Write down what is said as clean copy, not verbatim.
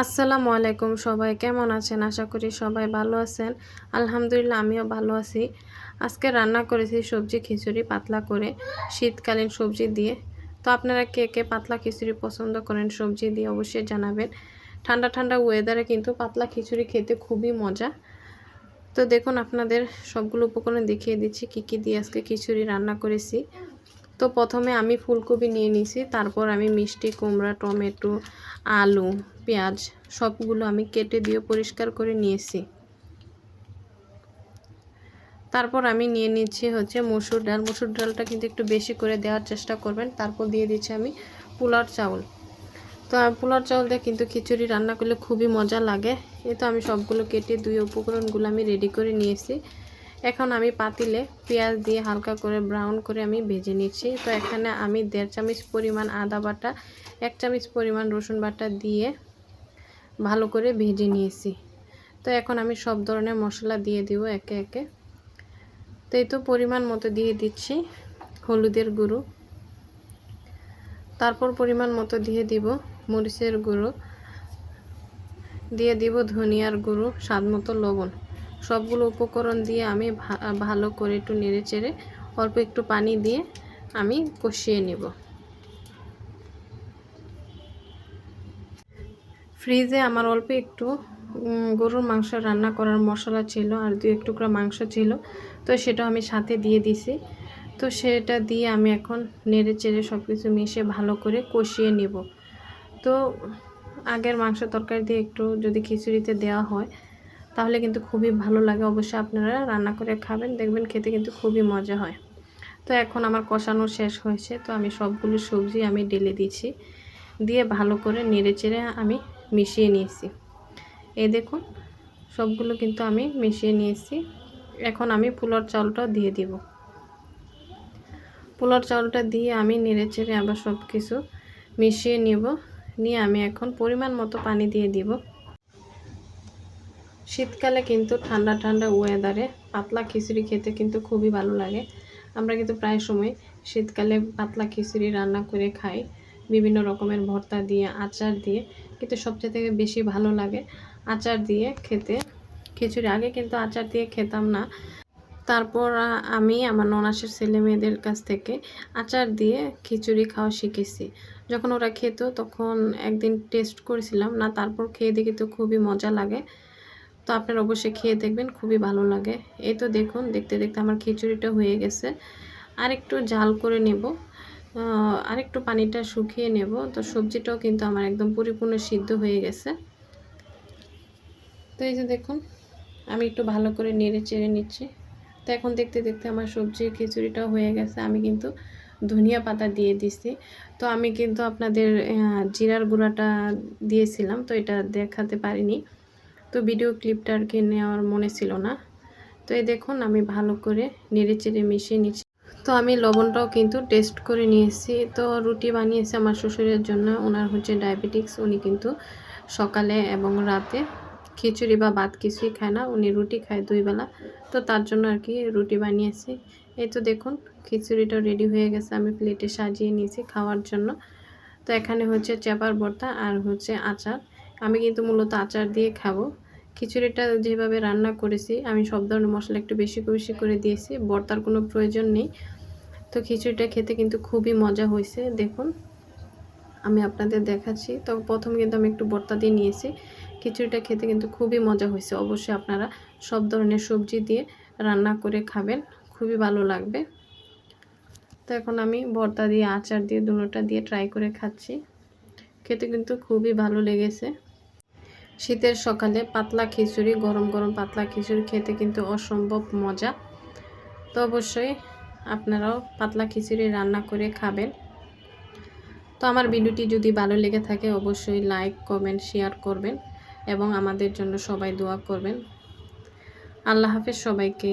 আসসালামু আলাইকুম, সবাই কেমন আছেন? আশা করি সবাই ভালো আছেন। আলহামদুলিল্লাহ আমিও ভালো আছি। আজকে রান্না করেছি সবজি খিচুড়ি পাতলা করে, শীতকালীন সবজি দিয়ে। তো আপনারা কে কে পাতলা খিচুড়ি পছন্দ করেন সবজি দিয়ে অবশ্যই জানাবেন। ঠান্ডা ঠান্ডা ওয়েদারে কিন্তু পাতলা খিচুড়ি খেতে খুবই মজা। তো দেখুন আপনাদের সবগুলো উপকরণ দেখিয়ে দিচ্ছি কী কী দিয়ে আজকে খিচুড়ি রান্না করেছি। তো প্রথমে আমি ফুলকপি নিয়ে নিয়েছি, তারপর আমি মিষ্টি কুমড়া, টমেটো, আলু, পেঁয়াজ সবগুলো আমি কেটে দিয়ে পরিষ্কার করে নিয়েছি। তারপর আমি নিয়ে নিচ্ছি হচ্ছে মসুর ডাল। মসুর ডালটা কিন্তু একটু বেশি করে দেওয়ার চেষ্টা করবেন। তারপর দিয়ে দিচ্ছি আমি পোলার চাউল। তো পোলার চাউল দিয়ে কিন্তু খিচুড়ি রান্না করলে খুবই মজা লাগে। এই তো আমি সবগুলো কেটে দুই উপকরণগুলো আমি রেডি করে নিয়েছি। এখন আমি পাতিলে পেঁয়াজ দিয়ে হালকা করে ব্রাউন করে আমি ভেজে নিচ্ছি। তো এখানে আমি 1.5 চামচ পরিমাণ আদা বাটা, 1 চামচ পরিমাণ রসুন বাটা দিয়ে ভালো করে ভেজে নিয়েছি। তো এখন আমি সব ধরনের মশলা দিয়ে দিব একে একে। তো এই তো পরিমাণ মতো দিয়ে দিচ্ছি হলুদের গুঁড়ো, তারপর পরিমাণ মতো দিয়ে দিব মরিচের গুঁড়ো, দিয়ে দিব ধনিয়ার গুঁড়ো, স্বাদ মতো লবণ। সবগুলো উপকরণ দিয়ে আমি ভালো করে একটু নেড়ে চেড়ে অল্প একটু পানি দিয়ে আমি কষিয়ে নেব। ফ্রিজে আমার অল্প একটু গরুর মাংস রান্না করার মশলা ছিল আর 2 টুকরা মাংস ছিল, তো সেটা আমি সাথে দিয়ে দিছি। তো সেটা দিয়ে আমি এখন নেড়ে চেড়ে সব কিছু মিশিয়ে ভালো করে কষিয়ে নেব। তো আগের মাংস তরকারি দিয়ে একটু যদি খিচুড়িতে দেওয়া হয় তাহলে কিন্তু খুবই ভালো লাগে। অবশ্যই আপনারা রান্না করে খাবেন, দেখবেন খেতে কিন্তু খুবই মজা হয়। তো এখন আমার কষানো শেষ হয়েছে, তো আমি সবগুলো সবজি আমি ঢেলে দিচ্ছি, দিয়ে ভালো করে নেড়ে চেড়ে আমি মিশিয়ে নিয়েছি। এই দেখুন সবগুলো কিন্তু আমি মিশিয়ে নিয়েছি। এখন আমি পোলার চাউলটাও দিয়ে দিব। পোলার চাউলটা দিয়ে আমি নেড়ে চেড়ে আবার সব কিছু মিশিয়ে নেব। নিয়ে আমি এখন পরিমাণ মতো পানি দিয়ে দিব। শীতকালে কিন্তু ঠান্ডা ঠান্ডা ওয়েদারে পাতলা খিচুড়ি খেতে কিন্তু খুবই ভালো লাগে। আমরা কিন্তু প্রায় সময় শীতকালে পাতলা খিচুড়ি রান্না করে খাই, বিভিন্ন রকমের ভর্তা দিয়ে, আচার দিয়ে। কিন্তু সবচেয়ে থেকে বেশি ভালো লাগে আচার দিয়ে খেতে খিচুড়ি। আগে কিন্তু আচার দিয়ে খেতাম না, তারপর আমি আমার ননাসের ছেলে মেয়েদের কাছ থেকে আচার দিয়ে খিচুড়ি খাওয়া শিখেছি। যখন ওরা খেত তখন একদিন টেস্ট করেছিলাম না, তারপর খেয়ে দেখি তো খুবই মজা লাগে। তো আপনারা অবশ্যই খেয়ে দেখবেন, খুবই ভালো লাগে। এই তো দেখুন দেখতে দেখতে আমার খিচুড়িটা হয়ে গেছে। আরেকটু জাল করে নেব, আরেকটু পানিটা শুকিয়ে নেব। তো সবজিটাও কিন্তু আমার একদম পরিপূর্ণ সিদ্ধ হয়ে গেছে। তো এই যে দেখুন আমি একটু ভালো করে নেড়ে চেড়ে নিচ্ছি। তো এখন দেখতে দেখতে আমার সবজির খিচুড়িটাও হয়ে গেছে। আমি কিন্তু ধনিয়া পাতা দিয়ে দিছি। তো আমি কিন্তু আপনাদের জিরার গুঁড়াটা দিয়েছিলাম, তো এটা দেখাতে পারিনি। তো ভিডিও ক্লিপটা আর কি নেওয়ার মনে ছিল না। তো এই দেখুন আমি ভালো করে নেড়ে চেড়ে মিশিয়ে নিচ্ছি। তো আমি লবণটাও কিন্তু টেস্ট করে নিয়েছি। তো রুটি বানিয়েছি আমার শ্বশুরের জন্য, ওনার হচ্ছে ডায়াবেটিক্স। উনি কিন্তু সকালে এবং রাতে খিচুড়ি বা ভাত কিছুই খায় না, উনি রুটি খায় 2 বেলা। তো তার জন্য আর কি রুটি বানিয়েছি। এই তো দেখুন খিচুড়িটা রেডি হয়ে গেছে, আমি প্লেটে সাজিয়ে নিয়েছি খাওয়ার জন্য। তো এখানে হচ্ছে চেপার ভর্তা আর হচ্ছে আচার। আমি কিন্তু মূলত আচার দিয়ে খাবো। খিচুড়িটা যেভাবে রান্না করেছি আমি সব ধরনের মশলা একটু বেশি বেশি করে দিয়েছি, ভর্তার কোনো প্রয়োজন নেই। তো খিচুড়িটা খেতে কিন্তু খুবই মজা হয়েছে। দেখুন আমি আপনাদের দেখাচ্ছি। তো প্রথম কিন্তু আমি একটু ভর্তা দিয়ে নিয়েছি। খিচুড়িটা খেতে কিন্তু খুবই মজা হয়েছে। অবশ্যই আপনারা সব ধরনের সবজি দিয়ে রান্না করে খাবেন, খুবই ভালো লাগবে। তো এখন আমি ভর্তা দিয়ে আচার দিয়ে দুটোটা দিয়ে ট্রাই করে খাচ্ছি, খেতে কিন্তু খুবই ভালো লেগেছে। শীতের সকালে পাতলা খিচুড়ি, গরম গরম পাতলা খিচুড়ি খেতে কিন্তু অসম্ভব মজা। তো অবশ্যই আপনারাও পাতলা খিচুড়ি রান্না করে খাবেন। তো আমার ভিডিওটি যদি ভালো লেগে থাকে অবশ্যই লাইক, কমেন্ট, শেয়ার করবেন এবং আমাদের জন্য সবাই দোয়া করবেন। আল্লাহ হাফেজ সবাইকে।